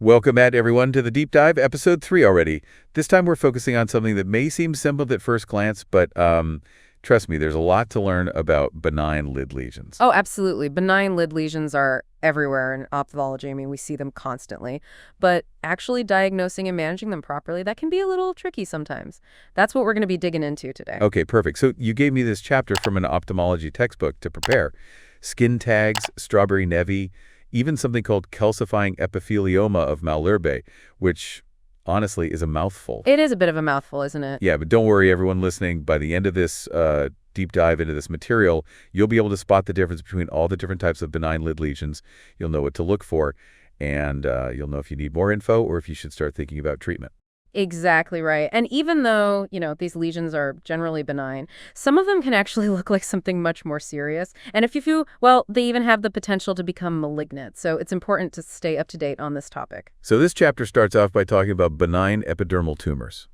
Welcome back, everyone, to the Deep Dive, Episode 3 already. This time we're focusing on something that may seem simple at first glance, but trust me, there's a lot to learn about benign lid lesions. Oh, absolutely. Benign lid lesions are everywhere in ophthalmology. I mean, we see them constantly. But actually diagnosing and managing them properly, that can be a little tricky sometimes. That's what we're going to be digging into today. Okay, perfect. So you gave me this chapter from an ophthalmology textbook to prepare. Skin tags, strawberry nevy, even something called calcifying epithelioma of Malherbe, which honestly is a mouthful. It is a bit of a mouthful, isn't it? Yeah, but don't worry, everyone listening. By the end of this deep dive into this material, you'll be able to spot the difference between all the different types of benign lid lesions. You'll know what to look for, and you'll know if you need more info or if you should start thinking about treatment. Exactly right. And even though, these lesions are generally benign, some of them can actually look like something much more serious. And they even have the potential to become malignant. So it's important to stay up to date on this topic. So this chapter starts off by talking about benign epidermal tumors.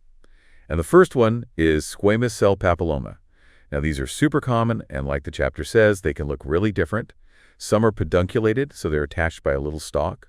And the first one is squamous cell papilloma. Now, these are super common, and like the chapter says, they can look really different. Some are pedunculated, so they're attached by a little stalk,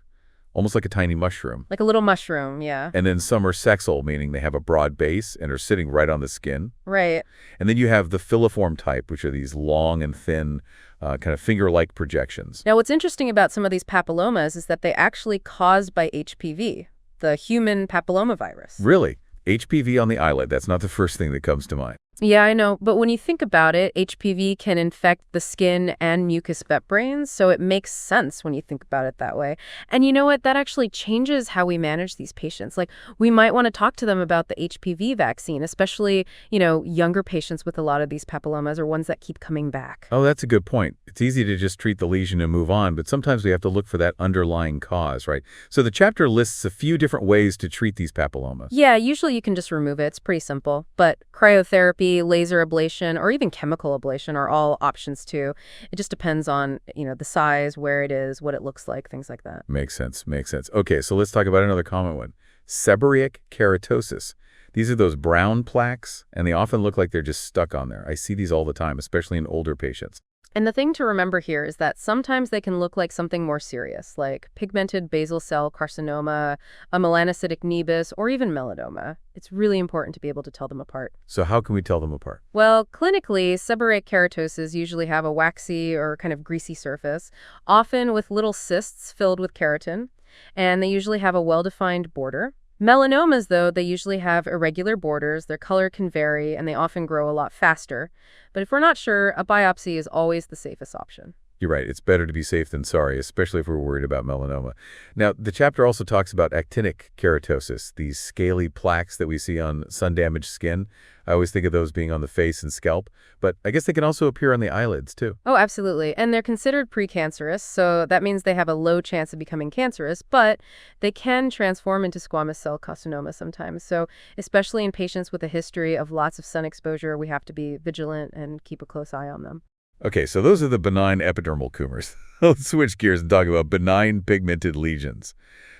almost like a tiny mushroom. Like a little mushroom, yeah. And then some are sexual, meaning they have a broad base and are sitting right on the skin. Right. And then you have the filiform type, which are these long and thin, kind of finger-like projections. Now, what's interesting about some of these papillomas is that they actually caused by HPV, the human papillomavirus. Really? HPV on the eyelid, that's not the first thing that comes to mind. Yeah, I know. But when you think about it, HPV can infect the skin and mucous membranes, so it makes sense when you think about it that way. And you know what? That actually changes how we manage these patients. Like, we might want to talk to them about the HPV vaccine, especially, younger patients with a lot of these papillomas or ones that keep coming back. Oh, that's a good point. It's easy to just treat the lesion and move on, but sometimes we have to look for that underlying cause, right? So the chapter lists a few different ways to treat these papillomas. Yeah, usually you can just remove it. It's pretty simple. But cryotherapy, laser ablation, or even chemical ablation are all options too. It just depends on, the size, where it is, what it looks like, things like that. Makes sense. Makes sense. Okay, so let's talk about another common one. Seborrheic keratosis. These are those brown plaques, and they often look like they're just stuck on there. I see these all the time, especially in older patients. And the thing to remember here is that sometimes they can look like something more serious, like pigmented basal cell carcinoma, a melanocytic nevus, or even melanoma. It's really important to be able to tell them apart. So how can we tell them apart? Well, clinically, seborrheic keratoses usually have a waxy or kind of greasy surface, often with little cysts filled with keratin, and they usually have a well-defined border. Melanomas, though, they usually have irregular borders, their color can vary, and they often grow a lot faster. But if we're not sure, a biopsy is always the safest option. You're right. It's better to be safe than sorry, especially if we're worried about melanoma. Now, the chapter also talks about actinic keratosis, these scaly plaques that we see on sun-damaged skin. I always think of those being on the face and scalp, but I guess they can also appear on the eyelids, too. Oh, absolutely. And they're considered precancerous, so that means they have a low chance of becoming cancerous, but they can transform into squamous cell carcinoma sometimes. So especially in patients with a history of lots of sun exposure, we have to be vigilant and keep a close eye on them. Okay, so those are the benign epidermal tumors. Let's switch gears and talk about benign pigmented lesions.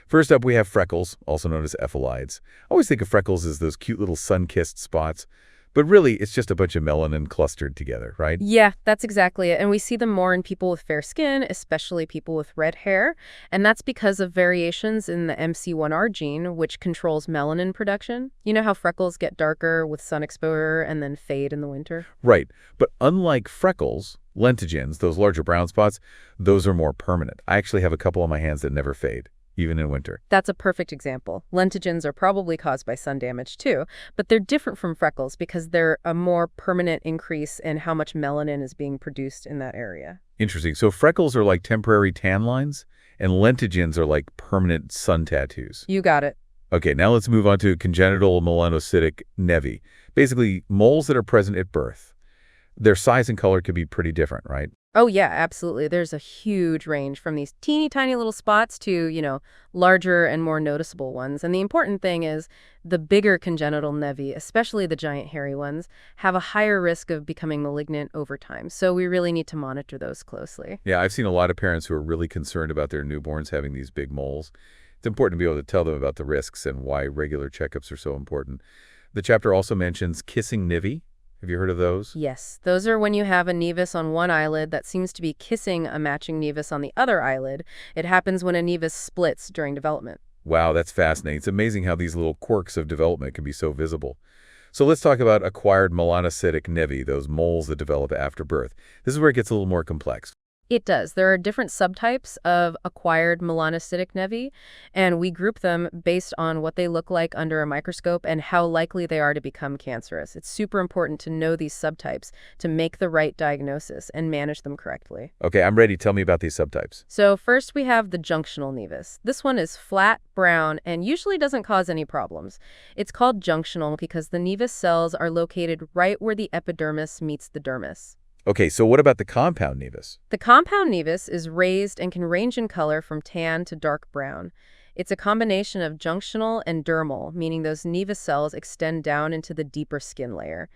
First up, we have freckles, also known as ephelides. I always think of freckles as those cute little sun-kissed spots, but really it's just a bunch of melanin clustered together, right? Yeah, that's exactly it. And we see them more in people with fair skin, especially people with red hair. And that's because of variations in the MC1R gene, which controls melanin production. You know how freckles get darker with sun exposure and then fade in the winter? Right. But unlike freckles, lentigines, those larger brown spots, those are more permanent. I actually have a couple on my hands that never fade, even in winter. That's a perfect example. Lentigines are probably caused by sun damage too, but they're different from freckles because they're a more permanent increase in how much melanin is being produced in that area. Interesting. So freckles are like temporary tan lines, and lentigines are like permanent sun tattoos. You got it. Okay, now let's move on to congenital melanocytic nevy. Basically, moles that are present at birth. Their size and color could be pretty different, right? Oh, yeah, absolutely. There's a huge range from these teeny tiny little spots to, larger and more noticeable ones. And the important thing is the bigger congenital nevi, especially the giant hairy ones, have a higher risk of becoming malignant over time. So we really need to monitor those closely. Yeah, I've seen a lot of parents who are really concerned about their newborns having these big moles. It's important to be able to tell them about the risks and why regular checkups are so important. The chapter also mentions kissing nevi. Have you heard of those? Yes, those are when you have a nevus on one eyelid that seems to be kissing a matching nevus on the other eyelid. It happens when a nevus splits during development. Wow, that's fascinating. It's amazing how these little quirks of development can be so visible. So let's talk about acquired melanocytic nevi, those moles that develop after birth. This is where it gets a little more complex. It does. There are different subtypes of acquired melanocytic nevi, and we group them based on what they look like under a microscope and how likely they are to become cancerous. It's super important to know these subtypes to make the right diagnosis and manage them correctly. Okay, I'm ready. Tell me about these subtypes. So first we have the junctional nevus. This one is flat, brown, and usually doesn't cause any problems. It's called junctional because the nevus cells are located right where the epidermis meets the dermis. Okay, so what about the compound nevus? The compound nevus is raised and can range in color from tan to dark brown. It's a combination of junctional and dermal, meaning those nevus cells extend down into the deeper skin layer.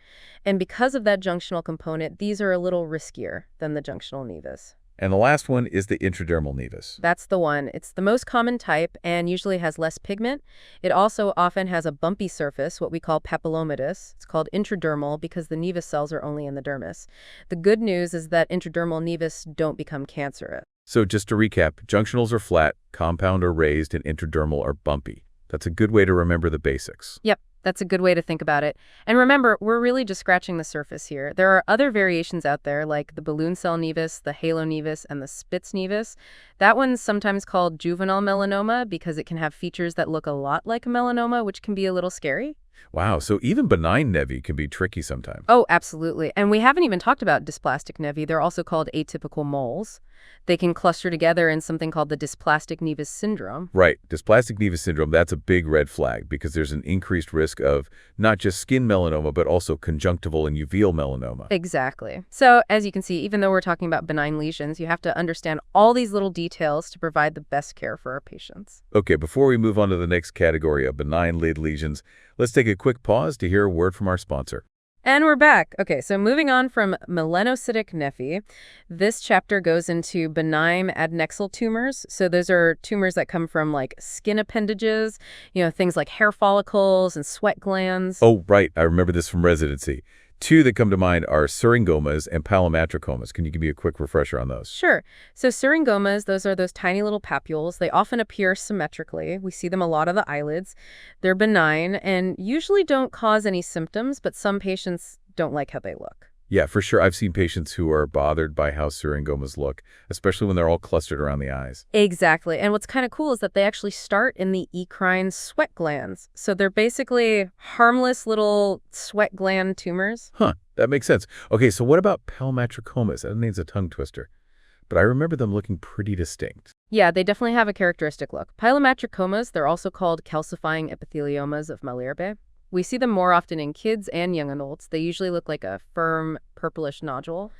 And because of that junctional component, these are a little riskier than the junctional nevus. And the last one is the intradermal nevus. That's the one. It's the most common type and usually has less pigment. It also often has a bumpy surface, what we call papillomatous. It's called intradermal because the nevus cells are only in the dermis. The good news is that intradermal nevus don't become cancerous. So just to recap, junctionals are flat, compound are raised, and intradermal are bumpy. That's a good way to remember the basics. Yep. That's a good way to think about it. And remember, we're really just scratching the surface here. There are other variations out there, like the balloon cell nevus, the halo nevus, and the Spitz nevus. That one's sometimes called juvenile melanoma because it can have features that look a lot like a melanoma, which can be a little scary. Wow, so even benign nevi can be tricky sometimes. Oh, absolutely. And we haven't even talked about dysplastic nevi. They're also called atypical moles. They can cluster together in something called the dysplastic nevus syndrome. Right. Dysplastic nevus syndrome, that's a big red flag because there's an increased risk of not just skin melanoma, but also conjunctival and uveal melanoma. Exactly. So as you can see, even though we're talking about benign lesions, you have to understand all these little details to provide the best care for our patients. Okay, before we move on to the next category of benign lid lesions, let's take a quick pause to hear a word from our sponsor. And we're back. Okay, so moving on from melanocytic nevi, this chapter goes into benign adnexal tumors. So those are tumors that come from like skin appendages, things like hair follicles and sweat glands. Oh, right. I remember this from residency. Two that come to mind are syringomas and pilomatricomas. Can you give me a quick refresher on those? Sure. So syringomas, those are those tiny little papules. They often appear symmetrically. We see them a lot of the eyelids. They're benign and usually don't cause any symptoms, but some patients don't like how they look. Yeah, for sure. I've seen patients who are bothered by how syringomas look, especially when they're all clustered around the eyes. Exactly. And what's kind of cool is that they actually start in the eccrine sweat glands. So they're basically harmless little sweat gland tumors. Huh, that makes sense. Okay, so what about pilomatricomas? That name's a tongue twister. But I remember them looking pretty distinct. Yeah, they definitely have a characteristic look. Pilomatricomas, they're also called calcifying epitheliomas of Malherbe. We see them more often in kids and young adults. They usually look like a firm, purplish nodule.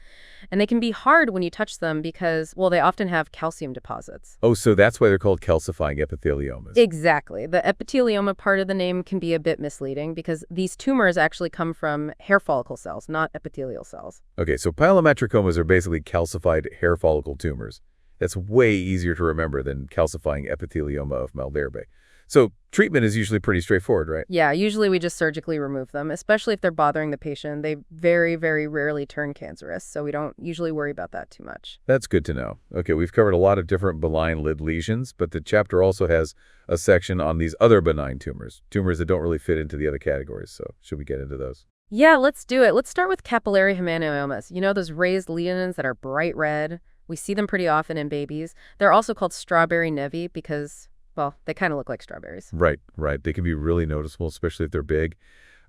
And they can be hard when you touch them because, well, they often have calcium deposits. Oh, so that's why they're called calcifying epitheliomas. Exactly. The epithelioma part of the name can be a bit misleading because these tumors actually come from hair follicle cells, not epithelial cells. Okay, so pilomatricomas are basically calcified hair follicle tumors. That's way easier to remember than calcifying epithelioma of Malherbe. So treatment is usually pretty straightforward, right? Yeah, usually we just surgically remove them, especially if they're bothering the patient. They very, very rarely turn cancerous, so we don't usually worry about that too much. That's good to know. Okay, we've covered a lot of different benign lid lesions, but the chapter also has a section on these other benign tumors that don't really fit into the other categories. So should we get into those? Yeah, let's do it. Let's start with capillary hemangiomas. Those raised lesions that are bright red. We see them pretty often in babies. They're also called strawberry nevi because, well, they kind of look like strawberries. Right. They can be really noticeable, especially if they're big.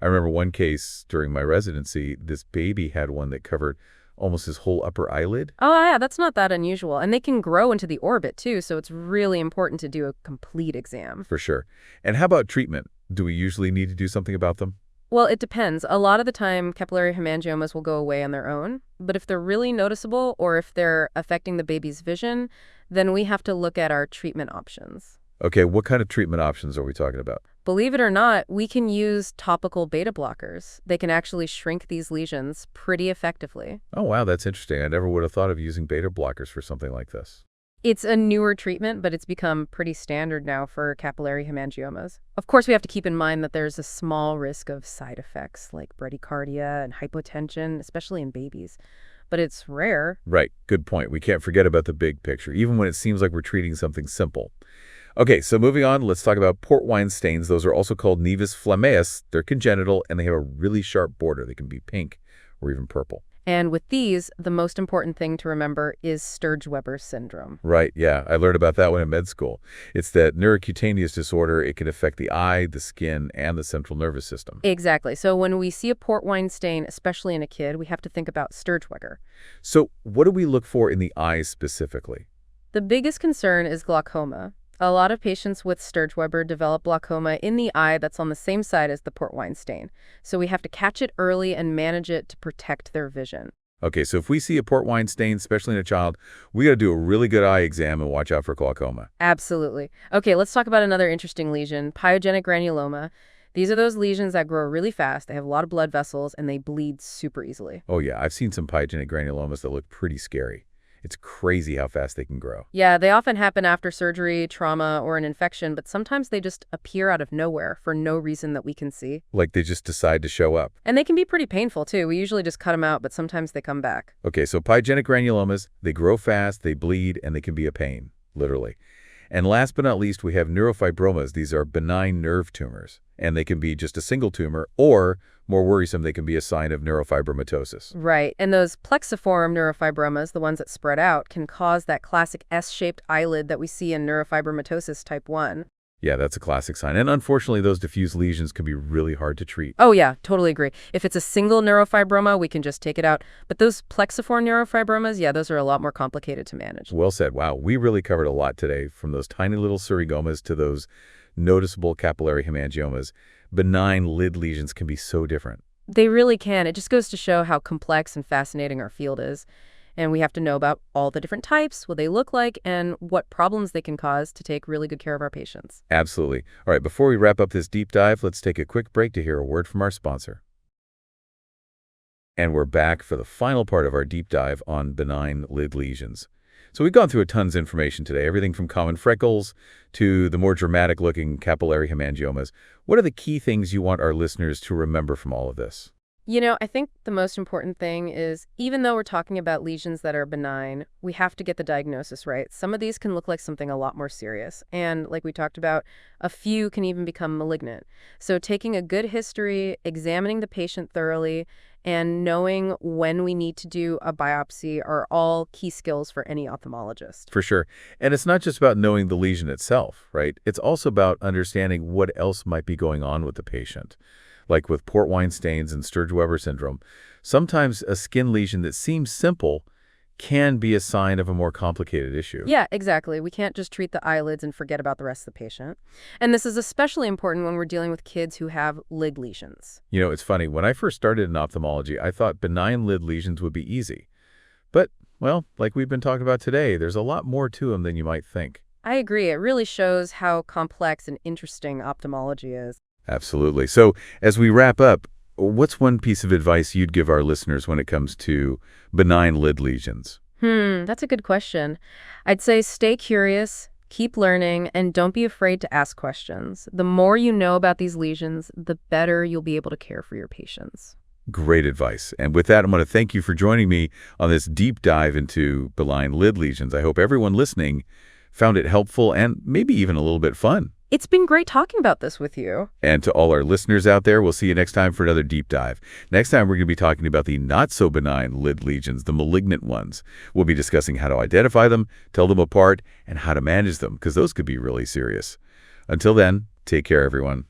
I remember one case during my residency, this baby had one that covered almost his whole upper eyelid. Oh, yeah, that's not that unusual. And they can grow into the orbit, too, so it's really important to do a complete exam. For sure. And how about treatment? Do we usually need to do something about them? Well, it depends. A lot of the time, capillary hemangiomas will go away on their own. But if they're really noticeable or if they're affecting the baby's vision, then we have to look at our treatment options. Okay, what kind of treatment options are we talking about? Believe it or not, we can use topical beta blockers. They can actually shrink these lesions pretty effectively. Oh, wow, that's interesting. I never would have thought of using beta blockers for something like this. It's a newer treatment, but it's become pretty standard now for capillary hemangiomas. Of course, we have to keep in mind that there's a small risk of side effects like bradycardia and hypotension, especially in babies. But it's rare. Right, good point. We can't forget about the big picture, even when it seems like we're treating something simple. Okay, so moving on, let's talk about port wine stains. Those are also called nevus flammeus. They're congenital, and they have a really sharp border. They can be pink or even purple. And with these, the most important thing to remember is Sturge-Weber syndrome. Right, yeah. I learned about that one in med school. It's that neurocutaneous disorder. It can affect the eye, the skin, and the central nervous system. Exactly. So when we see a port wine stain, especially in a kid, we have to think about Sturge-Weber. So what do we look for in the eyes specifically? The biggest concern is glaucoma. A lot of patients with Sturge-Weber develop glaucoma in the eye that's on the same side as the port wine stain. So we have to catch it early and manage it to protect their vision. Okay, so if we see a port wine stain, especially in a child, we got to do a really good eye exam and watch out for glaucoma. Absolutely. Okay, let's talk about another interesting lesion, pyogenic granuloma. These are those lesions that grow really fast. They have a lot of blood vessels, and they bleed super easily. Oh yeah, I've seen some pyogenic granulomas that look pretty scary. It's crazy how fast they can grow. Yeah, they often happen after surgery, trauma, or an infection, but sometimes they just appear out of nowhere for no reason that we can see. Like they just decide to show up. And they can be pretty painful, too. We usually just cut them out, but sometimes they come back. Okay, so pyogenic granulomas, they grow fast, they bleed, and they can be a pain, literally. And last but not least, we have neurofibromas. These are benign nerve tumors, and they can be just a single tumor, or more worrisome, they can be a sign of neurofibromatosis. Right, and those plexiform neurofibromas, the ones that spread out, can cause that classic S-shaped eyelid that we see in neurofibromatosis type 1. Yeah, that's a classic sign. And unfortunately, those diffuse lesions can be really hard to treat. Oh yeah, totally agree. If it's a single neurofibroma, we can just take it out. But those plexiform neurofibromas, yeah, those are a lot more complicated to manage. Well said. Wow, we really covered a lot today, from those tiny little pseudogomas to those noticeable capillary hemangiomas. Benign lid lesions can be so different. They really can. It just goes to show how complex and fascinating our field is. And we have to know about all the different types, what they look like, and what problems they can cause to take really good care of our patients. Absolutely. All right, before we wrap up this deep dive, let's take a quick break to hear a word from our sponsor. And we're back for the final part of our deep dive on benign lid lesions. So we've gone through a tons of information today, everything from common freckles to the more dramatic-looking capillary hemangiomas. What are the key things you want our listeners to remember from all of this? You know, I think the most important thing is, even though we're talking about lesions that are benign, we have to get the diagnosis right. Some of these can look like something a lot more serious. And like we talked about, a few can even become malignant. So taking a good history, examining the patient thoroughly, and knowing when we need to do a biopsy are all key skills for any ophthalmologist. For sure. And it's not just about knowing the lesion itself, right? It's also about understanding what else might be going on with the patient. Like with port wine stains and Sturge-Weber syndrome, sometimes a skin lesion that seems simple can be a sign of a more complicated issue. Yeah, exactly. We can't just treat the eyelids and forget about the rest of the patient. And this is especially important when we're dealing with kids who have lid lesions. You know, it's funny. When I first started in ophthalmology, I thought benign lid lesions would be easy. But, well, like we've been talking about today, there's a lot more to them than you might think. I agree. It really shows how complex and interesting ophthalmology is. Absolutely. So as we wrap up, what's one piece of advice you'd give our listeners when it comes to benign lid lesions? That's a good question. I'd say stay curious, keep learning, and don't be afraid to ask questions. The more you know about these lesions, the better you'll be able to care for your patients. Great advice. And with that, I'm going to thank you for joining me on this deep dive into benign lid lesions. I hope everyone listening found it helpful and maybe even a little bit fun. It's been great talking about this with you. And to all our listeners out there, we'll see you next time for another deep dive. Next time, we're going to be talking about the not-so-benign lid lesions, the malignant ones. We'll be discussing how to identify them, tell them apart, and how to manage them, because those could be really serious. Until then, take care, everyone.